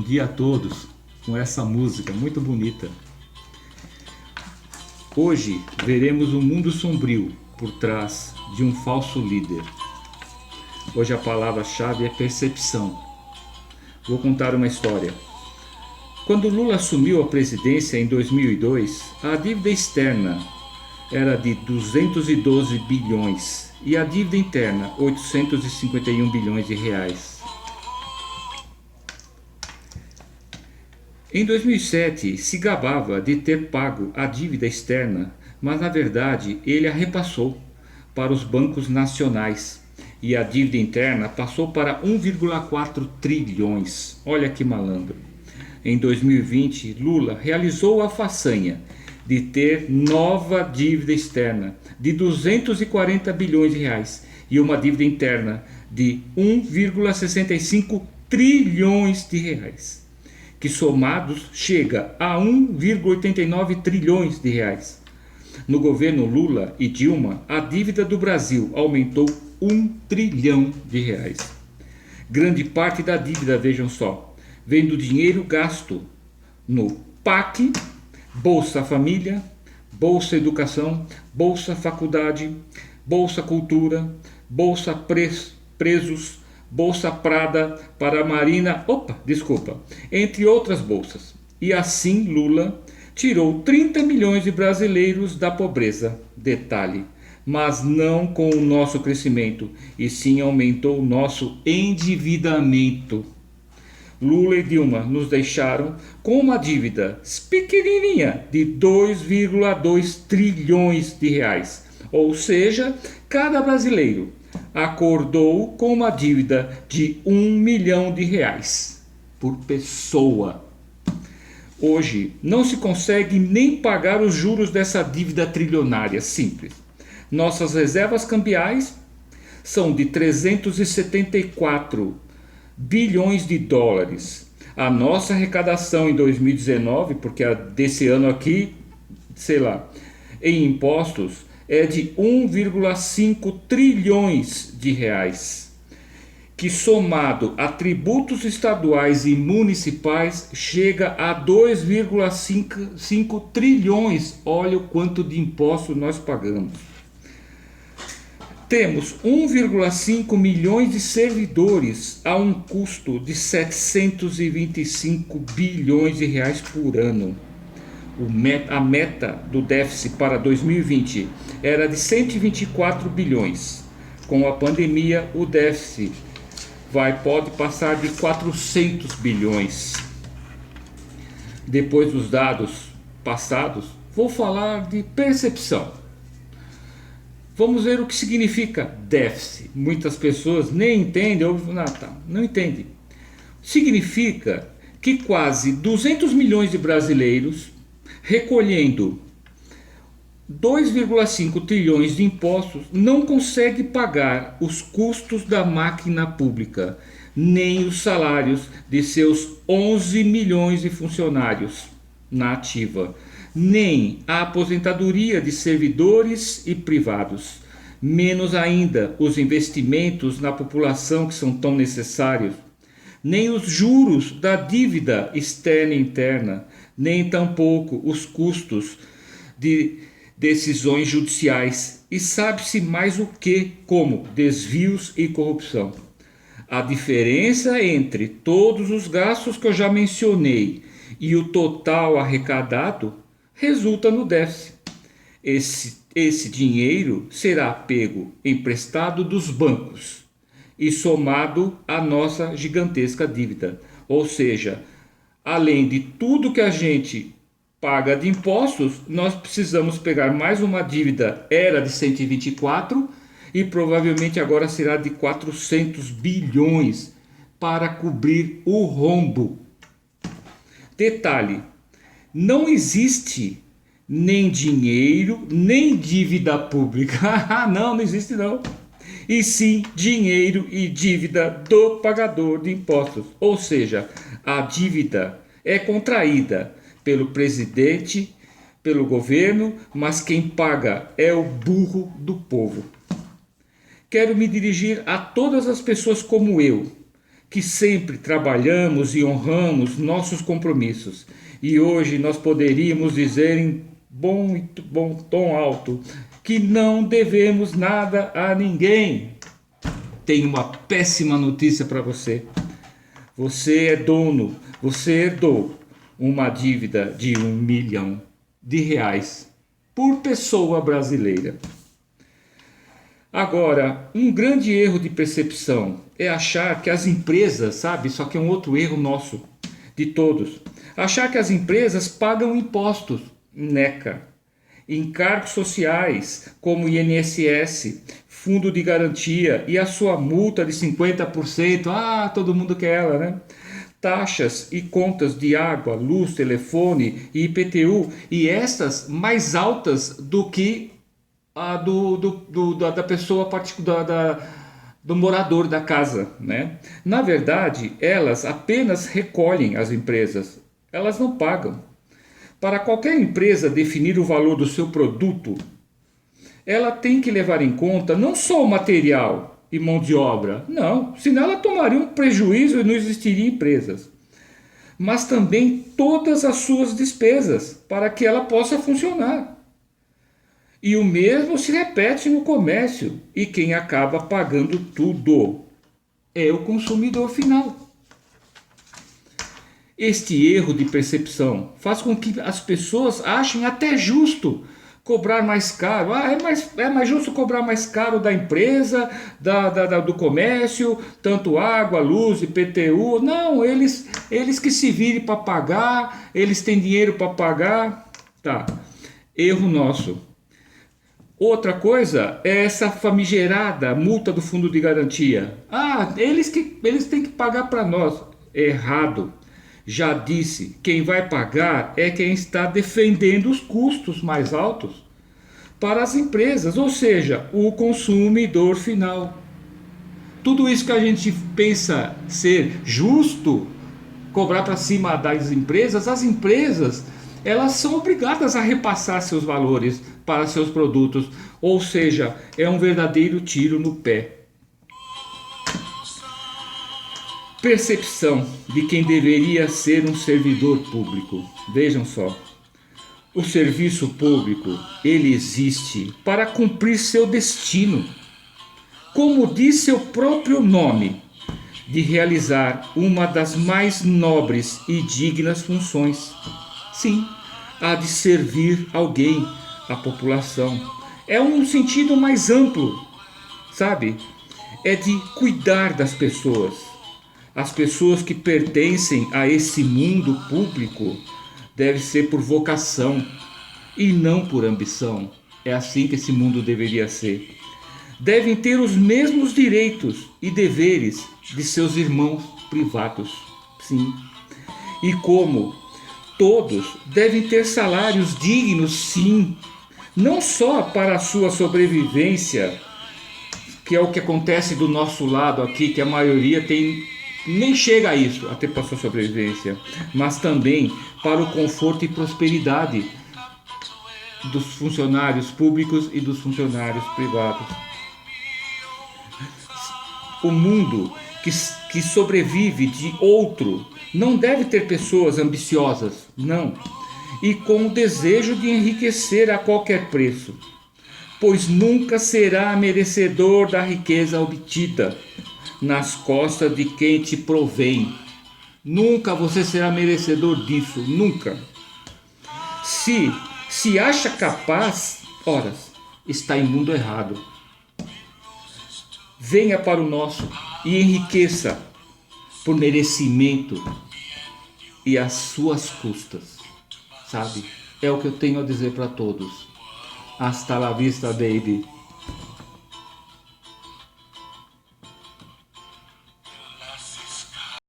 dia a todos com essa música muito bonita. Hoje veremos um mundo sombrio por trás de um falso líder. Hoje a palavra-chave é percepção. Vou contar uma história. Quando Lula assumiu a presidência em 2002, a dívida externa era de 212 bilhões e a dívida interna 851 bilhões de reais. Em 2007 se gabava de ter pago a dívida externa, mas na verdade ele a repassou para os bancos nacionais e a dívida interna passou para 1,4 trilhões. Olha que malandro. Em 2020, Lula realizou a façanha de ter nova dívida externa de 240 bilhões de reais e uma dívida interna de 1,65 trilhões de reais, que somados chega a 1,89 trilhões de reais. No governo Lula e Dilma, a dívida do Brasil aumentou 1 trilhão de reais. Grande parte da dívida, vejam só, vem do dinheiro gasto no PAC, Bolsa Família, Bolsa Educação, Bolsa Faculdade, Bolsa Cultura, Bolsa Presos, Bolsa Prada para a Marina, entre outras bolsas. E assim Lula tirou 30 milhões de brasileiros da pobreza. Detalhe, mas não com o nosso crescimento, e sim aumentou o nosso endividamento. Lula e Dilma nos deixaram com uma dívida pequenininha de 2,2 trilhões de reais. Ou seja, cada brasileiro acordou com uma dívida de 1 milhão de reais por pessoa. Hoje não se consegue nem pagar os juros dessa dívida trilionária simples. Nossas reservas cambiais são de 374 bilhões de dólares. A nossa arrecadação em 2019, porque desse ano aqui, em impostos, é de 1,5 trilhões de reais, que somado a tributos estaduais e municipais chega a 2,5 trilhões. Olha o quanto de impostos nós pagamos. Temos 1,5 milhões de servidores a um custo de 725 bilhões de reais por ano. A meta do déficit para 2020 era de 124 bilhões. Com a pandemia, o déficit pode passar de 400 bilhões. Depois dos dados passados, vou falar de percepção. Vamos ver o que significa déficit. Muitas pessoas nem entendem, não entendem. Significa que quase 200 milhões de brasileiros, recolhendo 2,5 trilhões de impostos, não conseguem pagar os custos da máquina pública, nem os salários de seus 11 milhões de funcionários na ativa, nem a aposentadoria de servidores e privados, menos ainda os investimentos na população que são tão necessários, nem os juros da dívida externa e interna, nem tampouco os custos de decisões judiciais, e sabe-se mais o que, como desvios e corrupção. A diferença entre todos os gastos que eu já mencionei e o total arrecadado resulta no déficit. Esse dinheiro será pego emprestado dos bancos e somado à nossa gigantesca dívida. Ou seja, além de tudo que a gente paga de impostos, nós precisamos pegar mais uma dívida, era de 124 e provavelmente agora será de 400 bilhões para cobrir o rombo. Detalhe, não existe nem dinheiro, nem dívida pública. Não existe não. E sim dinheiro e dívida do pagador de impostos. Ou seja, a dívida é contraída pelo presidente, pelo governo, mas quem paga é o burro do povo. Quero me dirigir a todas as pessoas como eu, que sempre trabalhamos e honramos nossos compromissos. E hoje nós poderíamos dizer em bom tom alto que não devemos nada a ninguém. Tenho uma péssima notícia para você. Você é dono, você herdou uma dívida de R$ 1.000.000 por pessoa brasileira. Agora, um grande erro de percepção é achar que as empresas, sabe, só que é um outro erro nosso, de todos, achar que as empresas pagam impostos, NECA, encargos sociais como INSS, fundo de garantia e a sua multa de 50%, todo mundo quer ela, né? Taxas e contas de água, luz, telefone e IPTU, e estas mais altas do que a da pessoa particular, do morador da casa, né? Na verdade, elas apenas recolhem as empresas, elas não pagam. Para qualquer empresa definir o valor do seu produto, ela tem que levar em conta não só o material e mão de obra, não, senão ela tomaria um prejuízo e não existiria empresas, mas também todas as suas despesas para que ela possa funcionar. E o mesmo se repete no comércio, e quem acaba pagando tudo é o consumidor final. Este erro de percepção faz com que as pessoas achem até justo cobrar mais caro. É mais justo cobrar mais caro da empresa, do comércio, tanto água, luz, IPTU. Não, eles que se virem para pagar, eles têm dinheiro para pagar. Tá, erro nosso. Outra coisa é essa famigerada multa do fundo de garantia. Eles têm que pagar para nós. Errado. Já disse, quem vai pagar é quem está defendendo os custos mais altos para as empresas, ou seja, o consumidor final. Tudo isso que a gente pensa ser justo, cobrar para cima das empresas, as empresas elas são obrigadas a repassar seus valores para seus produtos, ou seja, é um verdadeiro tiro no pé. Percepção de quem deveria ser um servidor público. Vejam só, o serviço público, ele existe para cumprir seu destino, como diz seu próprio nome, de realizar uma das mais nobres e dignas funções. Sim, a de servir alguém, a população. É um sentido mais amplo, sabe? É de cuidar das pessoas. As pessoas que pertencem a esse mundo público devem ser por vocação e não por ambição. É assim que esse mundo deveria ser. Devem ter os mesmos direitos e deveres de seus irmãos privados. Sim. E como todos devem ter salários dignos, sim. Não só para a sua sobrevivência, que é o que acontece do nosso lado aqui, que a maioria nem chega a isso, até para a sua sobrevivência, mas também para o conforto e prosperidade dos funcionários públicos e dos funcionários privados. O mundo que sobrevive de outro não deve ter pessoas ambiciosas, não, e com o desejo de enriquecer a qualquer preço, pois nunca será merecedor da riqueza obtida nas costas de quem te provém. Nunca você será merecedor disso, nunca. Se acha capaz, está em mundo errado. Venha para o nosso e enriqueça por merecimento e às suas custas, sabe? É o que eu tenho a dizer para todos. Hasta la vista, baby.